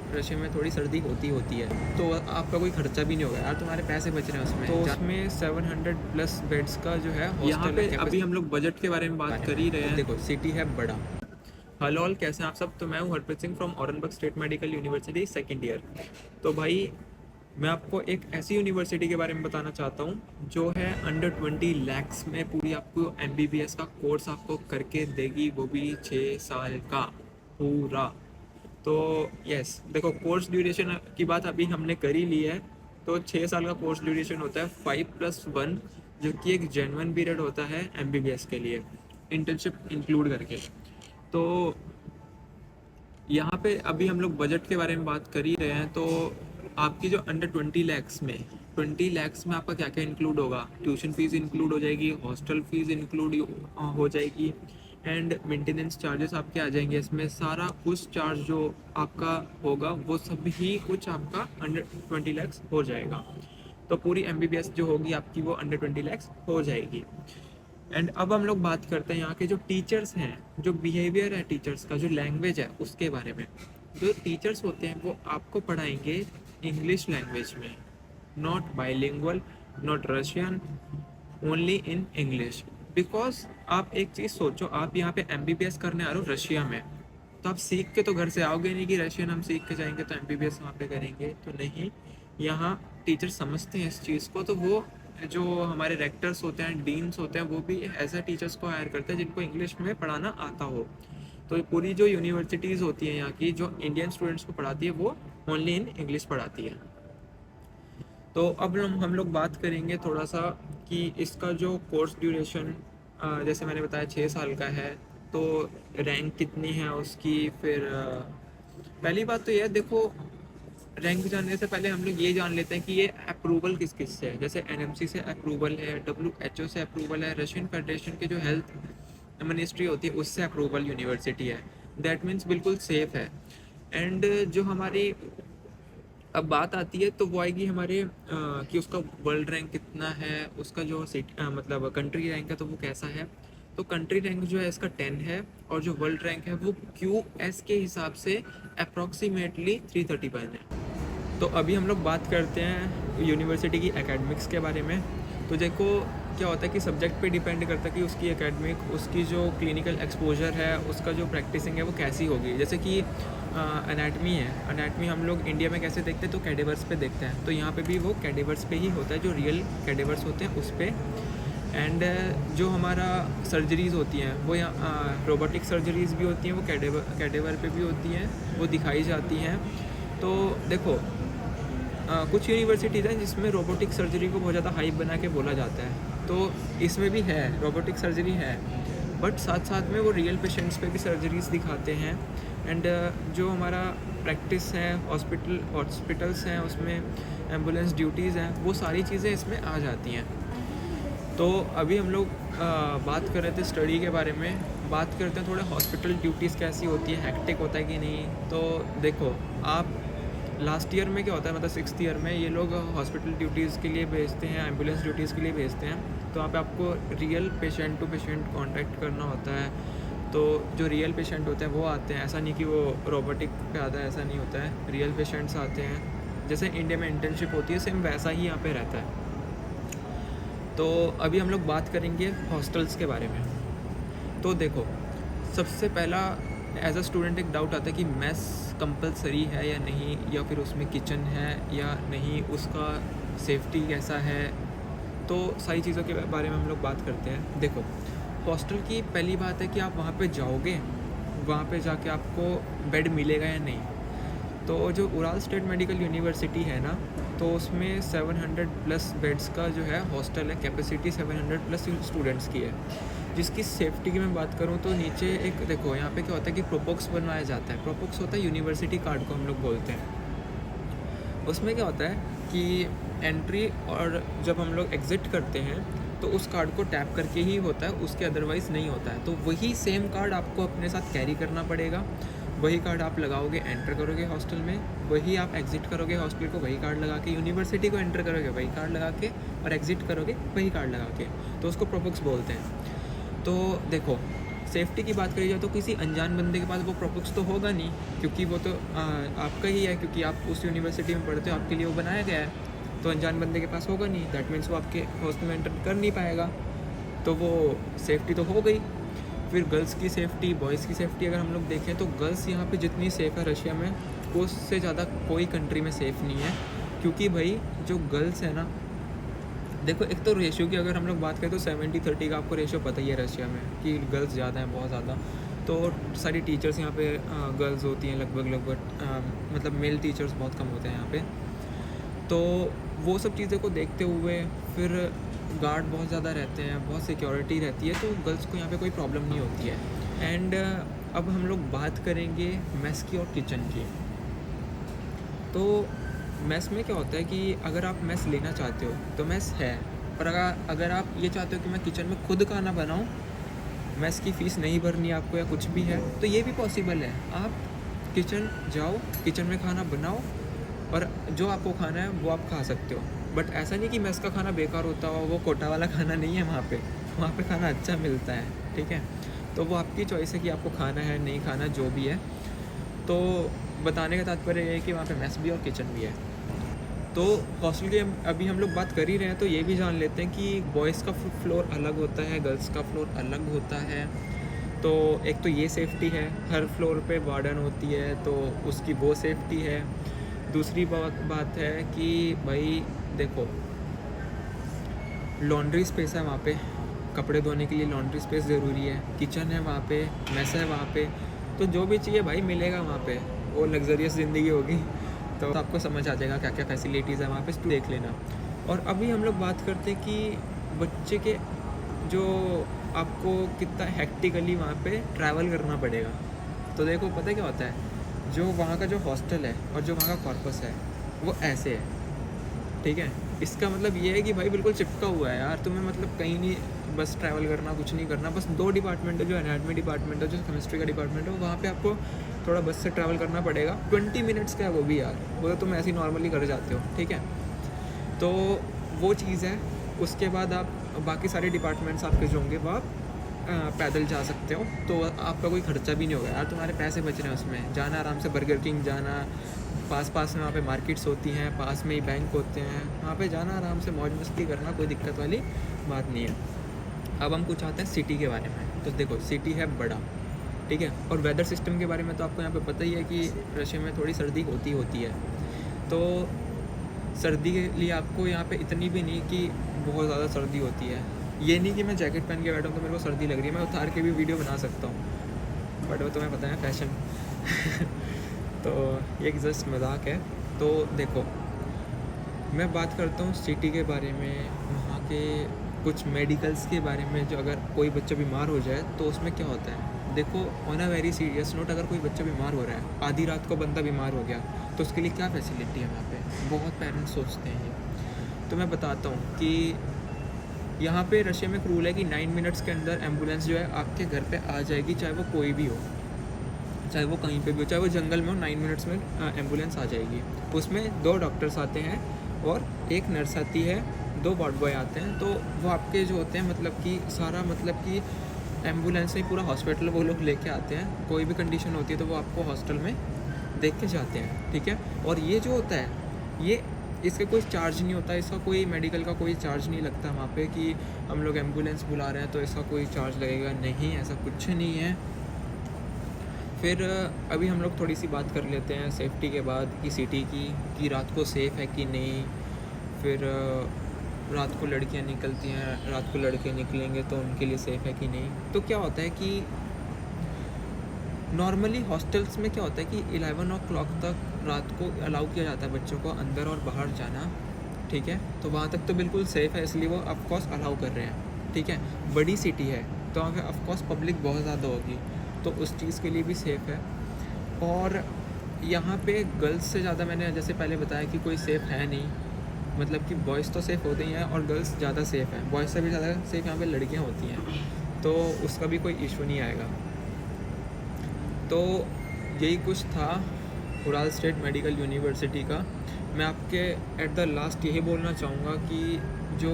Russia में थोड़ी सर्दी होती है, तो आपका कोई खर्चा भी नहीं होगा यार, तुम्हारे पैसे बच रहे हैं उसमें। तो उसमें 700 प्लस बेड्स का जो है यहाँ पे अभी हम लोग बजट के बारे में बात कर ही रहे हैं। देखो सिटी है बड़ा। हेलो ऑल, कैसे हैं आप सब? तो मैं हूँ Harpreet Singh from Aurangabad state medical university second year. तो भाई मैं आपको एक ऐसी यूनिवर्सिटी के बारे में बताना चाहता हूँ जो है अंडर 20 लैक्स में पूरी आपको MBBS का कोर्स आपको करके देगी, वो भी 6 साल का पूरा। तो यस देखो, कोर्स ड्यूरेशन की बात अभी हमने कर ही ली है। तो 6 साल का कोर्स ड्यूरेशन होता है 5+1, जो कि एक जेन्युइन पीरियड होता है MBBS के लिए, इंटर्नशिप इंक्लूड करके। तो यहाँ पे अभी हम लोग बजट के बारे में बात कर ही रहे हैं। तो आपकी जो अंडर 20 लैक्स में आपका क्या क्या इंक्लूड होगा? ट्यूशन फीस इंक्लूड हो जाएगी, हॉस्टल फीस इंक्लूड हो जाएगी, एंड मेंटेनेंस चार्जेस आपके आ जाएंगे इसमें। सारा कुछ चार्ज जो आपका होगा वो सब ही कुछ आपका अंडर 20 लैक्स हो जाएगा। तो पूरी MBBS जो होगी आपकी वो अंडर 20 लैक्स हो जाएगी। एंड अब हम लोग बात करते हैं यहाँ के जो टीचर्स हैं, जो बिहेवियर है टीचर्स का, जो लैंग्वेज है उसके बारे में। जो टीचर्स होते हैं वो आपको पढ़ाएंगे इंग्लिश लैंग्वेज में, not bilingual, not Russian, only in English. Because आप एक चीज़ सोचो, आप यहाँ पे MBBS करने आ रहे हो रशिया में, तो आप सीख के तो घर से आओगे नहीं कि रशियन हम सीख के जाएंगे तो MBBS वहाँ पे करेंगे, तो नहीं। यहाँ टीचर समझते हैं इस चीज़ को, तो वो जो हमारे रेक्टर्स होते हैं, डीन्स होते हैं, वो भी ऐसे टीचर्स को हायर करते हैं जिनको इंग्लिश में पढ़ाना आता हो। तो पूरी जो यूनिवर्सिटीज़ होती हैं यहाँ की, जो इंडियन स्टूडेंट्स को पढ़ाती है, वो ओनली इन इंग्लिश पढ़ाती है। तो अब हम लोग बात करेंगे थोड़ा सा कि इसका जो कोर्स ड्यूरेशन, जैसे मैंने बताया 6 साल का है। तो रैंक कितनी है उसकी, फिर पहली बात तो यह देखो, रैंक जानने से पहले हम लोग ये जान लेते हैं कि ये अप्रूवल किस किस से है। जैसे NMC से अप्रूवल है, WHO से अप्रूवल है, रशियन फेडरेशन की जो हेल्थ मिनिस्ट्री होती है उससे अप्रूवल यूनिवर्सिटी है। दैट मीन्स बिल्कुल सेफ है। एंड जो हमारी अब बात आती है तो वो आएगी हमारे कि उसका वर्ल्ड रैंक कितना है, उसका जो मतलब कंट्री रैंक है तो वो कैसा है। तो कंट्री रैंक जो है इसका 10 है, और जो वर्ल्ड रैंक है वो QS के हिसाब से अप्रॉक्सीमेटली 331 है। तो अभी हम लोग बात करते हैं यूनिवर्सिटी की एकेडमिक्स के बारे में। तो देखो क्या होता है कि सब्जेक्ट पे डिपेंड करता है कि उसकी एकेडमिक, उसकी जो क्लिनिकल एक्सपोजर है, उसका जो प्रैक्टिसिंग है वो कैसी होगी। जैसे कि एनाटमी है, एनाटमी हम लोग इंडिया में कैसे देखते हैं, तो कैडेवर्स पे देखते हैं, तो यहाँ पे भी वो कैडेवर्स पे ही होता है, जो रियल कैडेवर्स होते हैं उस पर। एंड जो हमारा सर्जरीज़ होती हैं वो यहाँ रोबोटिक सर्जरीज़ भी होती हैं, वो कैडेवर पे भी होती हैं, वो दिखाई जाती हैं। तो देखो कुछ यूनिवर्सिटीज़ हैं जिसमें रोबोटिक सर्जरी को बहुत ज़्यादा हाइप बना के बोला जाता है, तो इसमें भी है, रोबोटिक सर्जरी है, बट साथ साथ में वो रियल पेशेंट्स पे भी सर्जरीज दिखाते हैं। एंड जो हमारा प्रैक्टिस है, हॉस्पिटल्स हैं, उसमें एम्बुलेंस ड्यूटीज़ हैं, वो सारी चीज़ें इसमें आ जाती हैं। तो अभी हम लोग बात कर रहे थे स्टडी के बारे में, बात करते हैं थोड़ा हॉस्पिटल ड्यूटीज़ कैसी होती है, हैक्टिक होता है कि नहीं। तो देखो आप लास्ट ईयर में क्या होता है, मतलब 6th ईयर में ये लोग हॉस्पिटल ड्यूटीज़ के लिए भेजते हैं, एम्बुलेंस ड्यूटीज़ के लिए भेजते हैं। तो वहाँ पे आपको real patient to patient contact करना होता है। तो जो रियल पेशेंट होते हैं वो आते हैं, ऐसा नहीं कि वो रोबोटिक पे आता है, ऐसा नहीं होता है, रियल पेशेंट्स आते हैं। जैसे इंडिया में इंटर्नशिप होती है, सेम वैसा ही यहाँ पे रहता है। तो अभी हम लोग बात करेंगे हॉस्टल्स के बारे में। तो देखो सबसे पहला एज अ स्टूडेंट एक डाउट आता है कि मेस कंपलसरी है या नहीं, या फिर उसमें किचन है या नहीं, उसका सेफ्टी कैसा है। तो सारी चीज़ों के बारे में हम लोग बात करते हैं। देखो हॉस्टल की पहली बात है कि आप वहाँ पे जाओगे, वहाँ पे जाके आपको बेड मिलेगा या नहीं। तो जो उराल स्टेट मेडिकल यूनिवर्सिटी है ना, तो उसमें 700 प्लस बेड्स का जो है हॉस्टल है, कैपेसिटी 700 प्लस स्टूडेंट्स की है। जिसकी सेफ्टी की मैं बात करूँ तो नीचे एक देखो यहाँ पे क्या होता है कि प्रोपोक्स बनवाया जाता है। प्रोपोक्स होता है यूनिवर्सिटी कार्ड को हम लोग बोलते हैं। उसमें क्या होता है कि एंट्री और जब हम लोग एग्ज़िट करते हैं तो उस कार्ड को टैप करके ही होता है, उसके अदरवाइज़ नहीं होता है। तो वही सेम कार्ड आपको अपने साथ कैरी करना पड़ेगा। वही कार्ड आप लगाओगे, एंटर करोगे हॉस्टल में, वही आप एग्ज़िट करोगे हॉस्टल को, वही कार्ड लगा के यूनिवर्सिटी को एंटर करोगे, वही कार्ड लगा के, और एग्ज़िट करोगे वही कार्ड लगा के। तो उसको प्रोपोक्स बोलते हैं। तो देखो सेफ्टी की बात करी जाए तो किसी अनजान बंदे के पास वो प्रोडक्ट्स तो होगा नहीं, क्योंकि वो तो आपका ही है, क्योंकि आप उस यूनिवर्सिटी में पढ़ते हो, आपके लिए वो बनाया गया है। तो अनजान बंदे के पास होगा नहीं, दैट मीन्स वो आपके हॉस्टल में एंटर कर नहीं पाएगा, तो वो सेफ्टी तो हो गई। फिर गर्ल्स की सेफ़्टी, बॉयज़ की सेफ़्टी अगर हम लोग देखें तो गर्ल्स यहाँ पे जितनी सेफ़ है रशिया में, उससे ज़्यादा कोई कंट्री में सेफ़ नहीं है। क्योंकि भाई जो गर्ल्स है ना, देखो एक तो रेशियो की अगर हम लोग बात करें तो 70-30 का आपको रेशियो पता ही है रशिया में, कि गर्ल्स ज़्यादा हैं, बहुत ज़्यादा। तो सारी टीचर्स यहाँ पे गर्ल्स होती हैं लगभग मतलब मेल टीचर्स बहुत कम होते हैं यहाँ पे। तो वो सब चीज़ों को देखते हुए फिर गार्ड बहुत ज़्यादा रहते हैं, बहुत सिक्योरिटी रहती है, तो गर्ल्स को यहाँ पे कोई प्रॉब्लम नहीं होती है। एंड अब हम लोग बात करेंगे मेस की और किचन की। तो मेस में क्या होता है कि अगर आप मेस लेना चाहते हो तो मेस है, पर अगर आप ये चाहते हो कि मैं किचन में खुद खाना बनाऊँ, मेस की फ़ीस नहीं भरनी आपको या कुछ भी है, तो ये भी पॉसिबल है। आप किचन जाओ, किचन में खाना बनाओ और जो आपको खाना है वो आप खा सकते हो। बट ऐसा नहीं कि मेस का खाना बेकार होता हो, वो कोटा वाला खाना नहीं है वहाँ पे खाना अच्छा मिलता है, ठीक है। तो वो आपकी चॉइस है कि आपको खाना है नहीं खाना, जो भी है। तो बताने का तात्पर्य ये है कि वहाँ पे मेस भी और किचन भी है। तो हॉस्टल की अभी हम लोग बात कर ही रहे हैं, तो ये भी जान लेते हैं कि बॉयज़ का फ्लोर अलग होता है, गर्ल्स का फ्लोर अलग होता है। तो एक तो ये सेफ्टी है, हर फ्लोर पे वार्डन होती है, तो उसकी वो सेफ्टी है। दूसरी बात है कि भाई देखो, लॉन्ड्री स्पेस है वहाँ पे, कपड़े धोने के लिए लॉन्ड्री स्पेस ज़रूरी है, किचन है वहाँ पे, मेस है वहाँ पे, तो जो भी चाहिए भाई मिलेगा वहाँ पे। वो लग्जरियस ज़िंदगी होगी। तो आपको समझ आ जाएगा क्या क्या फैसिलिटीज़ है वहाँ पे, देख लेना। और अभी हम लोग बात करते हैं कि बच्चे के जो आपको कितना हेक्टिकली वहाँ पे ट्रैवल करना पड़ेगा। तो देखो पता क्या होता है, जो वहाँ का जो हॉस्टल है और जो वहाँ का कॉर्पस है वो ऐसे है, ठीक है। इसका मतलब ये है कि भाई बिल्कुल चिपका हुआ है यार, तुम्हें मतलब कहीं नहीं बस ट्रैवल करना, कुछ नहीं करना। बस 2 डिपार्टमेंट है, जो एनाटॉमी डिपार्टमेंट है, जो केमिस्ट्री का डिपार्टमेंट है, वहाँ पे आपको थोड़ा बस से ट्रैवल करना पड़ेगा। 20 मिनट्स का है वो भी यार, वो तो तुम ऐसे ही नॉर्मली कर जाते हो, ठीक है। तो वो चीज़ है। उसके बाद आप बाकी सारे डिपार्टमेंट्स आपके जो होंगे वो आप पैदल जा सकते हो, तो आपका कोई खर्चा भी नहीं होगा यार, तुम्हारे पैसे बच रहे हैं उसमें। जाना आराम से, बर्गर किंग जाना, पास में वहाँ पे मार्केट्स होती हैं, पास में ही बैंक होते हैं, वहाँ पे जाना आराम से, मौज मस्ती करना, कोई दिक्कत वाली बात नहीं है। अब हम कुछ आते हैं सिटी के बारे में। तो देखो सिटी है बड़ा, ठीक है। और वेदर सिस्टम के बारे में तो आपको यहाँ पे पता ही है कि रशिया में थोड़ी सर्दी होती है। तो सर्दी के लिए आपको यहाँ पे इतनी भी नहीं कि बहुत ज़्यादा सर्दी होती है। ये नहीं कि मैं जैकेट पहन के बैठा हूँ तो मेरे को सर्दी लग रही है, मैं उतार के भी वीडियो बना सकता हूँ, बट वो तुम्हें पता है फैशन। तो ये एक जस्ट मजाक है। तो देखो मैं बात करता हूँ सिटी के बारे में, वहाँ के कुछ मेडिकल्स के बारे में। जो अगर कोई बच्चा बीमार हो जाए तो उसमें क्या होता है, देखो on a very serious note, अगर कोई बच्चा बीमार हो रहा है, आधी रात को बंदा बीमार हो गया, तो उसके लिए क्या फैसिलिटी है वहाँ पे, बहुत पेरेंट्स सोचते हैं ये। तो मैं बताता हूँ कि यहाँ पे रशिया में एक रूल है कि 9 मिनट्स के अंदर एम्बुलेंस जो है आपके घर पे आ जाएगी, चाहे वो कोई भी हो, चाहे वो कहीं पे भी हो, चाहे वो जंगल में हो, 9 मिनट्स में एम्बुलेंस आ जाएगी। उसमें 2 डॉक्टर्स आते हैं और 1 नर्स आती है, 2 वार्ड बॉय आते हैं। तो वो आपके जो होते हैं मतलब कि सारा मतलब कि एम्बुलेंस से पूरा हॉस्पिटल वो लोग लेके आते हैं। कोई भी कंडीशन होती है तो वो आपको हॉस्टल में देख के जाते हैं, ठीक है। और ये जो होता है ये इसका कोई चार्ज नहीं होता, इसका कोई मेडिकल का कोई चार्ज नहीं लगता वहाँ पे कि हम लोग एम्बुलेंस बुला रहे हैं तो इसका कोई चार्ज लगेगा, नहीं, ऐसा कुछ नहीं है। फिर अभी हम लोग थोड़ी सी बात कर लेते हैं सेफ्टी के बाद कि सिटी की, कि रात को सेफ़ है कि नहीं। फिर रात को लड़कियां निकलती हैं, रात को लड़के निकलेंगे तो उनके लिए सेफ़ है कि नहीं। तो क्या होता है कि नॉर्मली हॉस्टल्स में क्या होता है कि 11 o'clock तक रात को अलाउ किया जाता है बच्चों को अंदर और बाहर जाना, ठीक है। तो वहाँ तक तो बिल्कुल सेफ़ है, इसलिए वो ऑफकोर्स अलाउ कर रहे हैं, ठीक है। बड़ी सिटी है तो वहाँ पे ऑफकोर्स पब्लिक बहुत ज़्यादा होगी, तो उस चीज़ के लिए भी सेफ़ है। और यहाँ पे गर्ल्स से ज़्यादा, मैंने जैसे पहले बताया कि कोई सेफ़ है नहीं, मतलब कि बॉयज़ तो सेफ़ होते ही हैं और गर्ल्स ज़्यादा सेफ़ हैं। बॉयज़ से भी ज़्यादा सेफ़ यहाँ पे लड़कियाँ होती हैं, तो उसका भी कोई इशू नहीं आएगा। तो यही कुछ था उराल स्टेट मेडिकल यूनिवर्सिटी का। मैं आपके एट द लास्ट यही बोलना चाहूँगा कि जो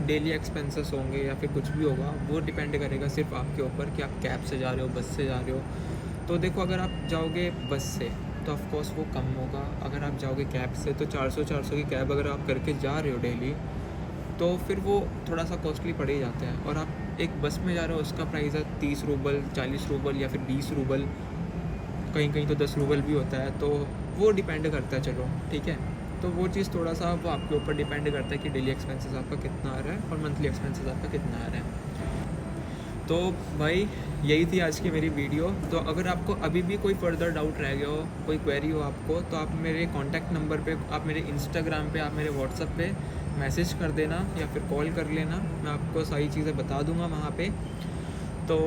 डेली एक्सपेंसेस होंगे या फिर कुछ भी होगा, वो डिपेंड करेगा सिर्फ आपके ऊपर कि आप कैब से जा रहे हो, बस से जा रहे हो। तो देखो, अगर आप जाओगे बस से तो ऑफ कोर्स वो कम होगा, अगर आप जाओगे कैब से तो 400 की कैब अगर आप करके जा रहे हो डेली, तो फिर वो थोड़ा सा कॉस्टली पड़ ही जाता है। और आप एक बस में जा रहे हो, उसका प्राइस है 30 रूबल, 40 रूबल या फिर 20 रूबल, कहीं कहीं तो 10 रूबल भी होता है। तो वो डिपेंड करता है, चलो ठीक है। तो वो चीज़ थोड़ा सा वो आपके ऊपर डिपेंड करता है कि डेली एक्सपेंसेस आपका कितना आ रहा है और मंथली एक्सपेंसेस आपका कितना आ रहा है। तो भाई यही थी आज की मेरी वीडियो। तो अगर आपको अभी भी कोई फर्दर डाउट रह गया हो, कोई क्वेरी हो आपको, तो आप मेरे कॉन्टैक्ट नंबर पे, आप मेरे इंस्टाग्राम पे, आप मेरे व्हाट्सएप पे मैसेज कर देना या फिर कॉल कर लेना, मैं आपको सारी चीज़ें बता दूंगा वहाँ पे। तो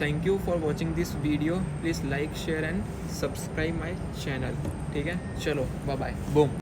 thank you for watching this video, please like share and subscribe my channel, ठीक है। चलो बाय बाय, बूम।